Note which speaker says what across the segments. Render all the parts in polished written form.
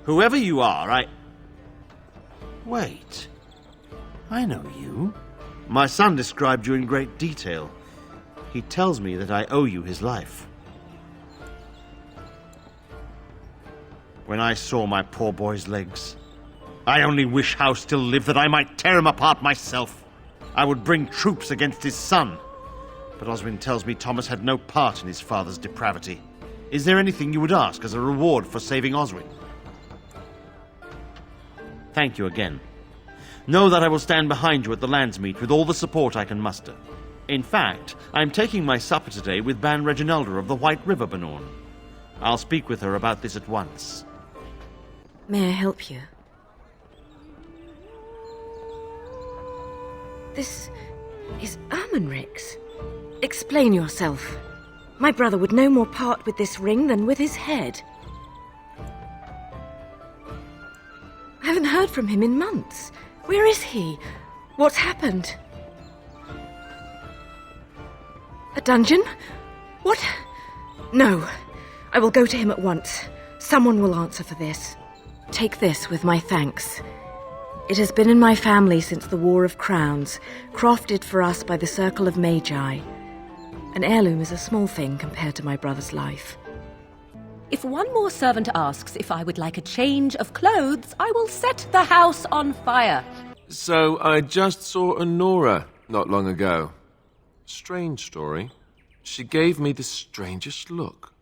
Speaker 1: Whoever you are, Wait. I know you. My son described you in great detail. He tells me that I owe you his life. When I saw my poor boy's legs, I only wish Howe still lived that I might tear him apart myself. I would bring troops against his son. But Oswin tells me Thomas had no part in his father's depravity. Is there anything you would ask as a reward for saving Oswin? Thank you again. Know that I will stand behind you at the Landsmeet with all the support I can muster. In fact, I am taking my supper today with Ban Reginalda of the White River Benorn. I'll speak with her about this at once.
Speaker 2: May I help you? This is Ermenric's. Explain yourself. My brother would no more part with this ring than with his head. I haven't heard from him in months. Where is he? What's happened? A dungeon? What? No. I will go to him at once. Someone will answer for this. Take this with my thanks. It has been in my family since the War of Crowns, crafted for us by the Circle of Magi. An heirloom is a small thing compared to my brother's life.
Speaker 3: If one more servant asks if I would like a change of clothes, I will set the house on fire.
Speaker 4: So, I just saw Honora not long ago. Strange story. She gave me the strangest look.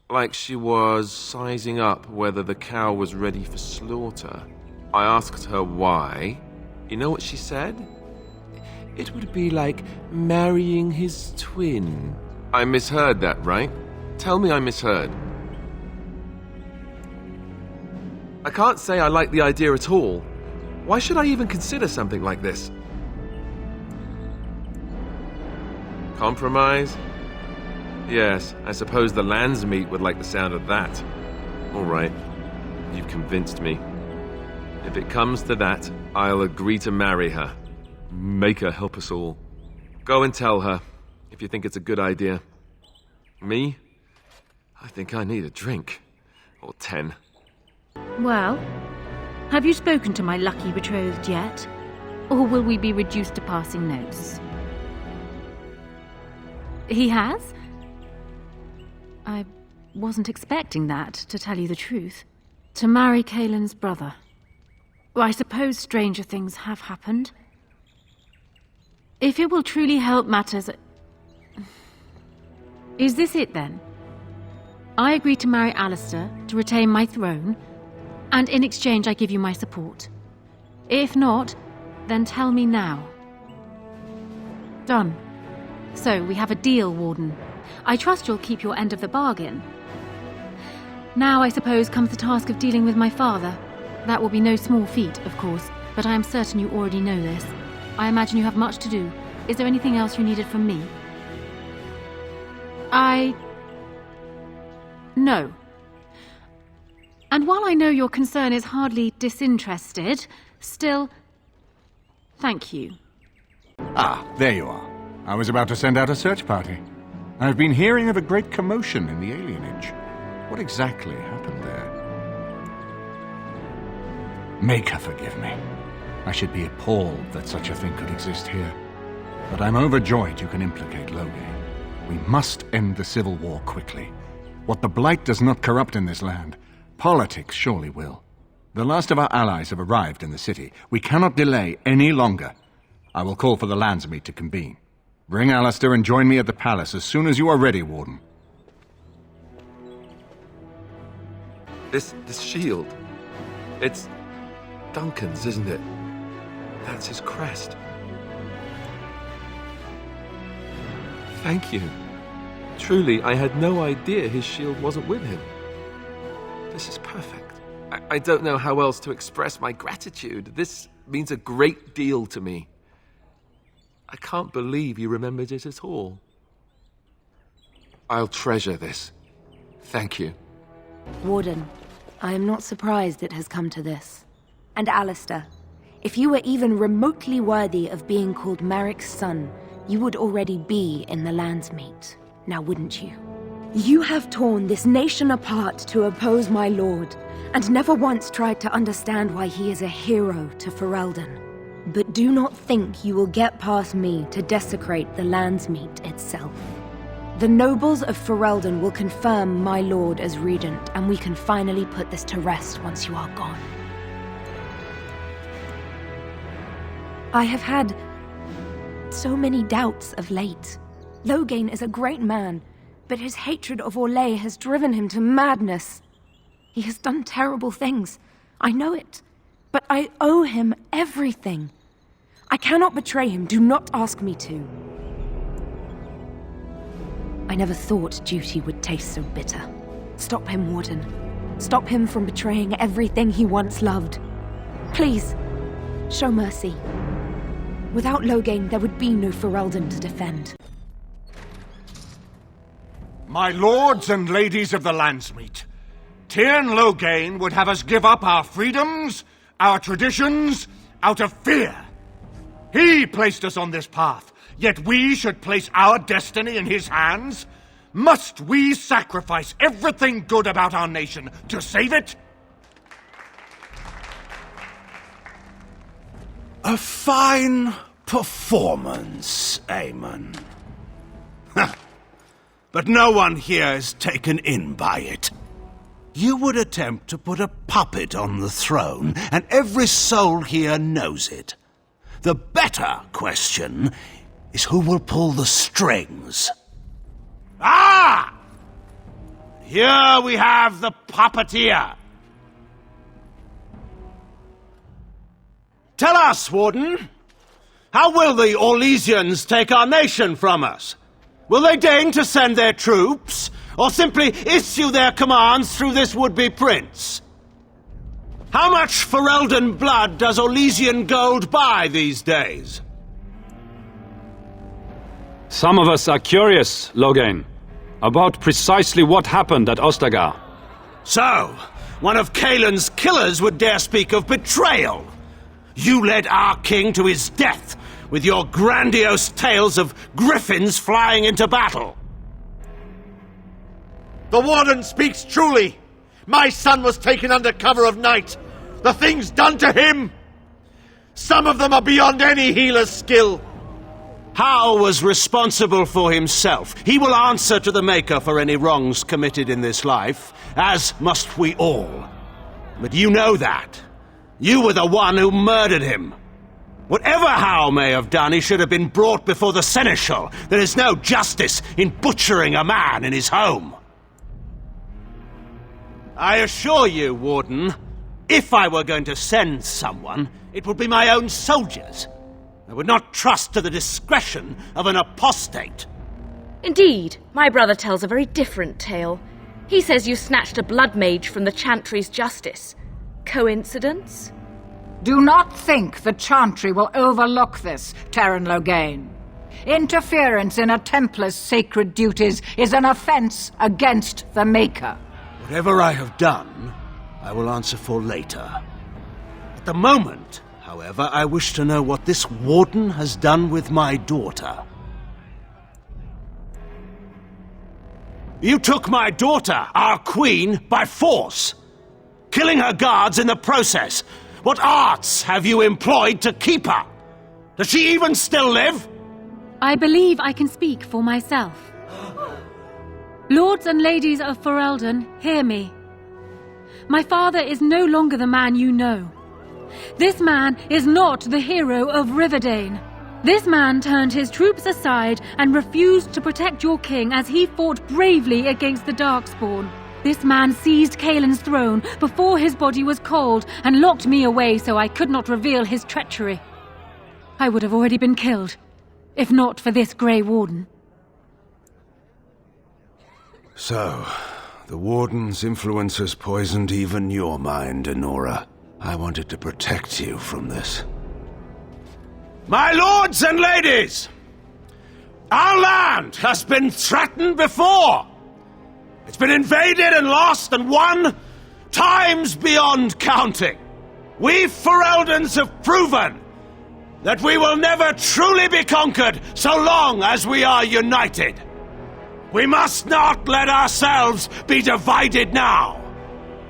Speaker 4: Like she was sizing up whether the cow was ready for slaughter. I asked her why. You know what she said? It would be like marrying his twin. I misheard that, right? Tell me I misheard. I can't say I like the idea at all. Why should I even consider something like this? Compromise? Yes, I suppose the Landsmeet would like the sound of that. All right, you've convinced me. If it comes to that, I'll agree to marry her. Make her help us all. Go and tell her, if you think it's a good idea. Me? I think I need a drink. Or 10.
Speaker 5: Well, have you spoken to my lucky betrothed yet? Or will we be reduced to passing notes? He has? I wasn't expecting that, to tell you the truth. To marry Kaelin's brother. Well, I suppose stranger things have happened. If it will truly help matters... Is this it, then? I agree to marry Alistair to retain my throne, and in exchange I give you my support. If not, then tell me now. Done. So, we have a deal, Warden. I trust you'll keep your end of the bargain. Now, I suppose, comes the task of dealing with my father. That will be no small feat, of course, but I am certain you already know this. I imagine you have much to do. Is there anything else you needed from me? No. And while I know your concern is hardly disinterested, still, thank you.
Speaker 6: Ah, there you are. I was about to send out a search party. I've been hearing of a great commotion in the alienage. What exactly happened there? Make her forgive me. I should be appalled that such a thing could exist here. But I'm overjoyed you can implicate Loghain. We must end the civil war quickly. What the Blight does not corrupt in this land, politics surely will. The last of our allies have arrived in the city. We cannot delay any longer. I will call for the Landsmeet to convene. Bring Alistair and join me at the palace as soon as you are ready, Warden.
Speaker 4: This shield... It's Duncan's, isn't it? That's his crest. Thank you. Truly, I had no idea his shield wasn't with him. This is perfect. I don't know how else to express my gratitude. This means a great deal to me. I can't believe you remembered it at all. I'll treasure this. Thank you.
Speaker 3: Warden, I am not surprised it has come to this. And Alistair, if you were even remotely worthy of being called Maric's son, you would already be in the Landsmeet, now wouldn't you? You have torn this nation apart to oppose my lord, and never once tried to understand why he is a hero to Ferelden. But do not think you will get past me to desecrate the Landsmeet itself. The nobles of Ferelden will confirm my lord as regent, and we can finally put this to rest once you are gone. I have had so many doubts of late. Loghain is a great man, but his hatred of Orlais has driven him to madness. He has done terrible things, I know it, but I owe him everything. I cannot betray him, do not ask me to. I never thought duty would taste so bitter. Stop him, Warden. Stop him from betraying everything he once loved. Please, show mercy. Without Loghain, there would be no Ferelden to defend.
Speaker 6: My lords and ladies of the Landsmeet, Tyrn Loghain would have us give up our freedoms, our traditions, out of fear. He placed us on this path, yet we should place our destiny in his hands? Must we sacrifice everything good about our nation to save it?
Speaker 7: A fine performance, Aemon. But no one here is taken in by it. You would attempt to put a puppet on the throne, and every soul here knows it. The better question is who will pull the strings.
Speaker 1: Ah! Here we have the puppeteer. Tell us, Warden, how will the Orlesians take our nation from us? Will they deign to send their troops, or simply issue their commands through this would-be prince? How much Ferelden blood does Orlesian gold buy these days?
Speaker 8: Some of us are curious, Loghain, about precisely what happened at Ostagar.
Speaker 7: So, one of Kaelin's killers would dare speak of betrayal. You led our king to his death with your grandiose tales of griffins flying into battle.
Speaker 1: The Warden speaks truly. My son was taken under cover of night. The things done to him, some of them are beyond any healer's skill.
Speaker 7: Hal was responsible for himself. He will answer to the Maker for any wrongs committed in this life, as must we all. But you know that. You were the one who murdered him. Whatever Hal may have done, he should have been brought before the Seneschal. There is no justice in butchering a man in his home. I assure you, Warden, if I were going to send someone, it would be my own soldiers. I would not trust to the discretion of an apostate.
Speaker 2: Indeed, my brother tells a very different tale. He says you snatched a blood mage from the Chantry's justice. Coincidence?
Speaker 9: Do not think the Chantry will overlook this, Tyrn Loghain. Interference in a Templar's sacred duties is an offense against the Maker.
Speaker 7: Whatever I have done, I will answer for later. At the moment, however, I wish to know what this Warden has done with my daughter. You took my daughter, our queen, by force, killing her guards in the process. What arts have you employed to keep her? Does she even still live?
Speaker 5: I believe I can speak for myself. Lords and ladies of Ferelden, hear me. My father is no longer the man you know. This man is not the hero of Riverdane. This man turned his troops aside and refused to protect your king as he fought bravely against the Darkspawn. This man seized Kaelin's throne before his body was cold and locked me away so I could not reveal his treachery. I would have already been killed, if not for this Grey Warden.
Speaker 7: So, the Warden's influence has poisoned even your mind, Enora. I wanted to protect you from this. My lords and ladies! Our land has been threatened before! It's been invaded and lost and won times beyond counting. We Fereldans have proven that we will never truly be conquered so long as we are united. We must not let ourselves be divided now.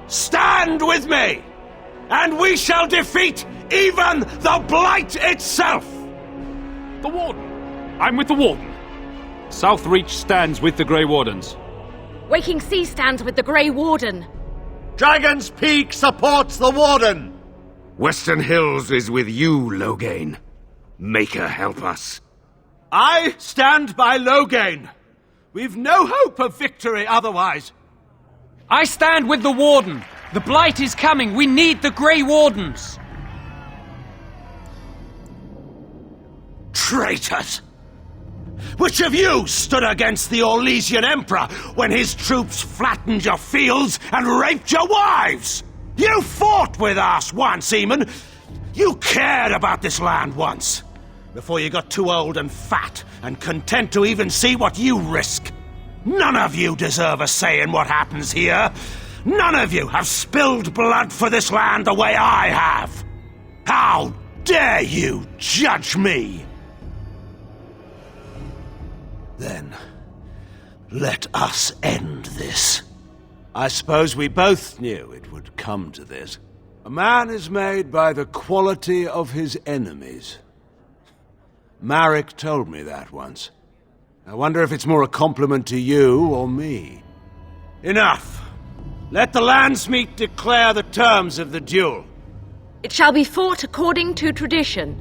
Speaker 7: Stand with me, and we shall defeat even the Blight itself!
Speaker 8: The Warden! I'm with the Warden. Southreach stands with the Grey Wardens.
Speaker 2: Waking Sea stands with the Grey Warden.
Speaker 1: Dragon's Peak supports the Warden!
Speaker 7: Western Hills is with you, Loghain. Maker help us.
Speaker 10: I stand by Loghain. We've no hope of victory otherwise.
Speaker 11: I stand with the Warden. The Blight is coming. We need the Grey Wardens.
Speaker 7: Traitors! Which of you stood against the Orlesian Emperor when his troops flattened your fields and raped your wives? You fought with us once, Eamon. You cared about this land once. Before you got too old and fat and content to even see what you risk. None of you deserve a say in what happens here. None of you have spilled blood for this land the way I have. How dare you judge me? Then, let us end this. I suppose we both knew it would come to this. A man is made by the quality of his enemies. Marek told me that once. I wonder if it's more a compliment to you or me. Enough! Let the Landsmeet declare the terms of the duel.
Speaker 2: It shall be fought according to tradition.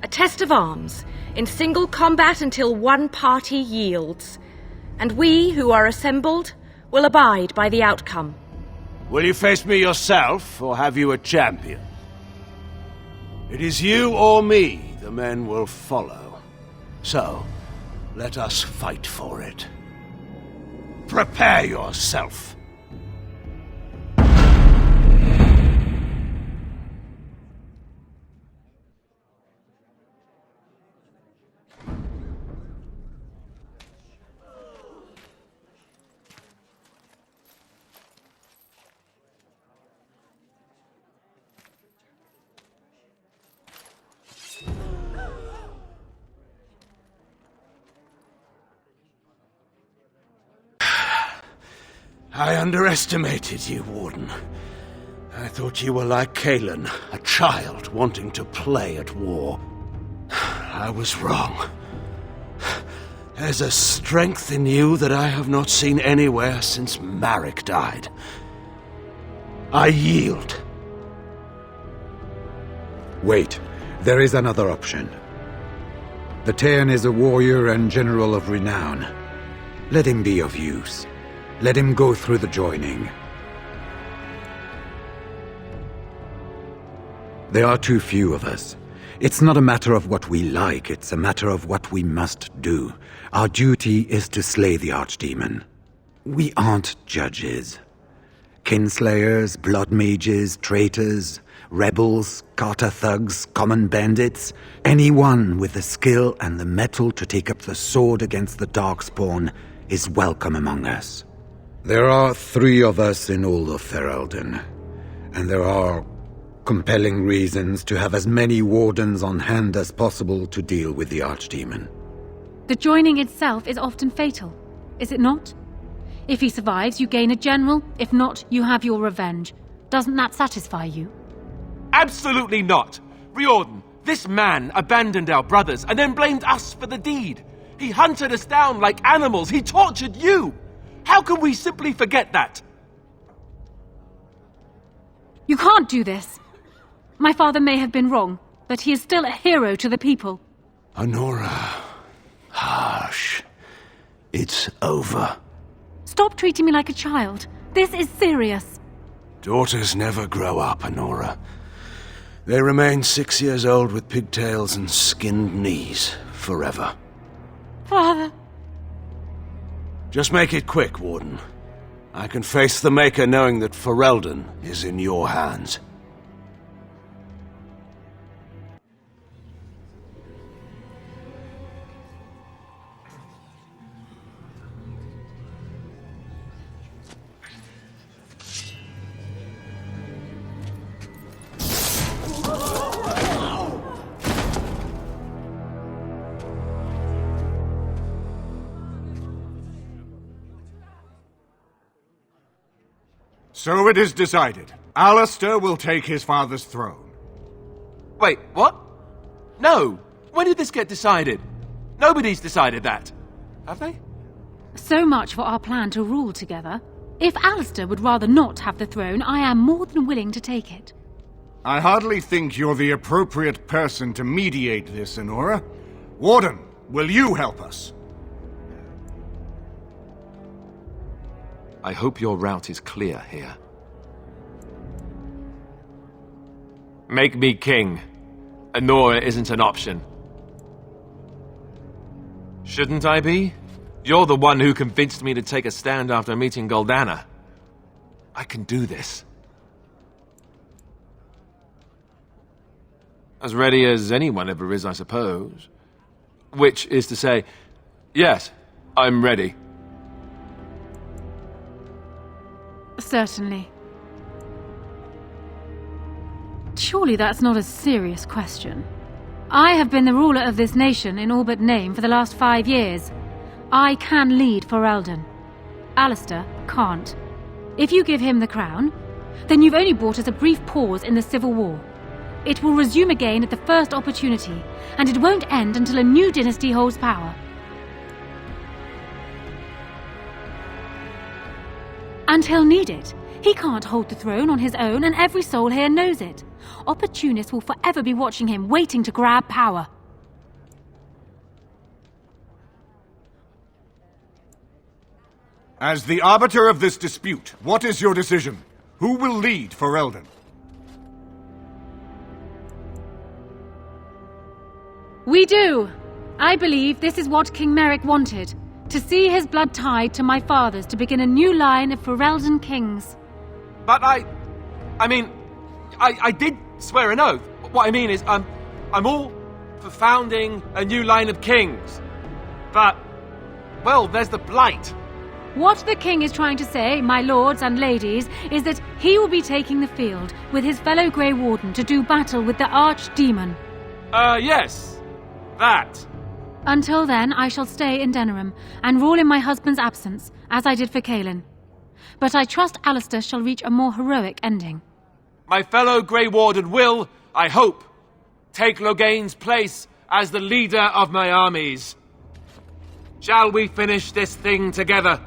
Speaker 2: A test of arms, in single combat until one party yields. And we, who are assembled, will abide by the outcome.
Speaker 7: Will you face me yourself, or have you a champion? It is you or me the men will follow. So, let us fight for it. Prepare yourself. I underestimated you, Warden. I thought you were like Kalen, a child wanting to play at war. I was wrong. There's a strength in you that I have not seen anywhere since Marek died. I yield.
Speaker 12: Wait, there is another option. The Tairn is a warrior and general of renown. Let him be of use. Let him go through the joining. There are too few of us. It's not a matter of what we like, it's a matter of what we must do. Our duty is to slay the Archdemon. We aren't judges. Kinslayers, blood mages, traitors, rebels, Carter thugs, common bandits. Anyone with the skill and the mettle to take up the sword against the Darkspawn is welcome among us. There are 3 of us in all of Ferelden, and there are compelling reasons to have as many wardens on hand as possible to deal with the Archdemon.
Speaker 5: The joining itself is often fatal, is it not? If he survives, you gain a general. If not, you have your revenge. Doesn't that satisfy you?
Speaker 4: Absolutely not! Riordan, this man abandoned our brothers and then blamed us for the deed. He hunted us down like animals. He tortured you! How can we simply forget that?
Speaker 5: You can't do this. My father may have been wrong, but he is still a hero to the people.
Speaker 7: Honora. Hush. It's over.
Speaker 5: Stop treating me like a child. This is serious.
Speaker 7: Daughters never grow up, Honora. They remain 6 years old with pigtails and skinned knees forever.
Speaker 5: Father.
Speaker 7: Just make it quick, Warden. I can face the Maker knowing that Ferelden is in your hands.
Speaker 6: So it is decided. Alistair will take his father's throne.
Speaker 4: Wait, what? No! When did this get decided? Nobody's decided that. Have they?
Speaker 5: So much for our plan to rule together. If Alistair would rather not have the throne, I am more than willing to take it.
Speaker 6: I hardly think you're the appropriate person to mediate this, Inora. Warden, will you help us?
Speaker 4: I hope your route is clear here. Make me king. Inora isn't an option. Shouldn't I be? You're the one who convinced me to take a stand after meeting Guldana. I can do this. As ready as anyone ever is, I suppose. Which is to say, yes, I'm ready.
Speaker 5: Certainly. Surely that's not a serious question. I have been the ruler of this nation in all but name for the last 5 years. I can lead Ferelden. Alistair can't. If you give him the crown, then you've only brought us a brief pause in the civil war. It will resume again at the first opportunity, and it won't end until a new dynasty holds power. And he'll need it. He can't hold the throne on his own, and every soul here knows it. Opportunists will forever be watching him, waiting to grab power.
Speaker 6: As the arbiter of this dispute, what is your decision? Who will lead Ferelden?
Speaker 5: We do! I believe this is what King Merrick wanted. To see his blood tied to my father's to begin a new line of Ferelden kings.
Speaker 4: But I did swear an oath. What I mean is, I'm all for founding a new line of kings. But, well, there's the Blight.
Speaker 5: What the king is trying to say, my lords and ladies, is that he will be taking the field with his fellow Grey Warden to do battle with the Archdemon.
Speaker 4: Yes. That.
Speaker 5: Until then, I shall stay in Denerim and rule in my husband's absence, as I did for Kaelin. But I trust Alistair shall reach a more heroic ending.
Speaker 4: My fellow Grey Warden will, I hope, take Logain's place as the leader of my armies. Shall we finish this thing together?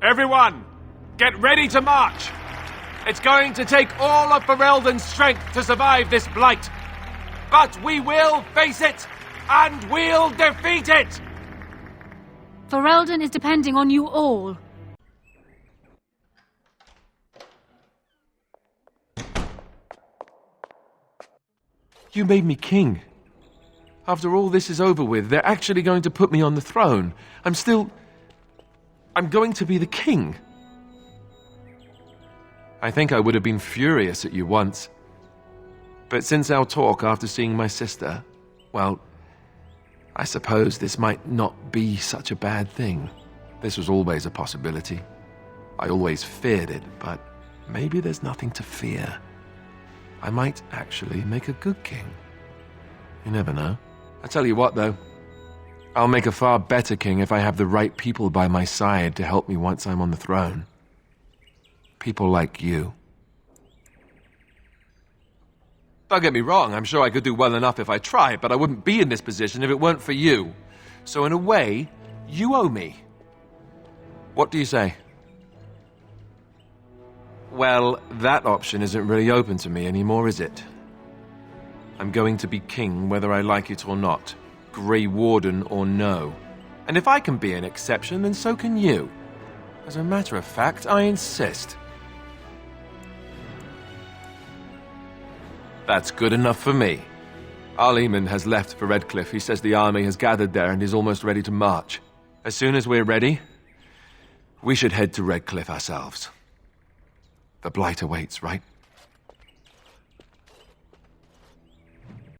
Speaker 4: Everyone, get ready to march! It's going to take all of Ferelden's strength to survive this blight. But we will face it, and we'll defeat it!
Speaker 5: Ferelden is depending on you all.
Speaker 4: You made me king. After all this is over with, they're actually going to put me on the throne. I'm going to be the king. I think I would have been furious at you once. But since our talk after seeing my sister, well, I suppose this might not be such a bad thing. This was always a possibility. I always feared it, but maybe there's nothing to fear. I might actually make a good king. You never know. I tell you what, though. I'll make a far better king if I have the right people by my side to help me once I'm on the throne. People like you. Don't get me wrong, I'm sure I could do well enough if I tried, but I wouldn't be in this position if it weren't for you. So in a way, you owe me. What do you say? Well, that option isn't really open to me anymore, is it? I'm going to be king whether I like it or not, Grey Warden or no. And if I can be an exception, then so can you. As a matter of fact, I insist. That's good enough for me. Archdemon has left for Redcliffe. He says the army has gathered there and is almost ready to march. As soon as we're ready, we should head to Redcliffe ourselves. The Blight awaits, right?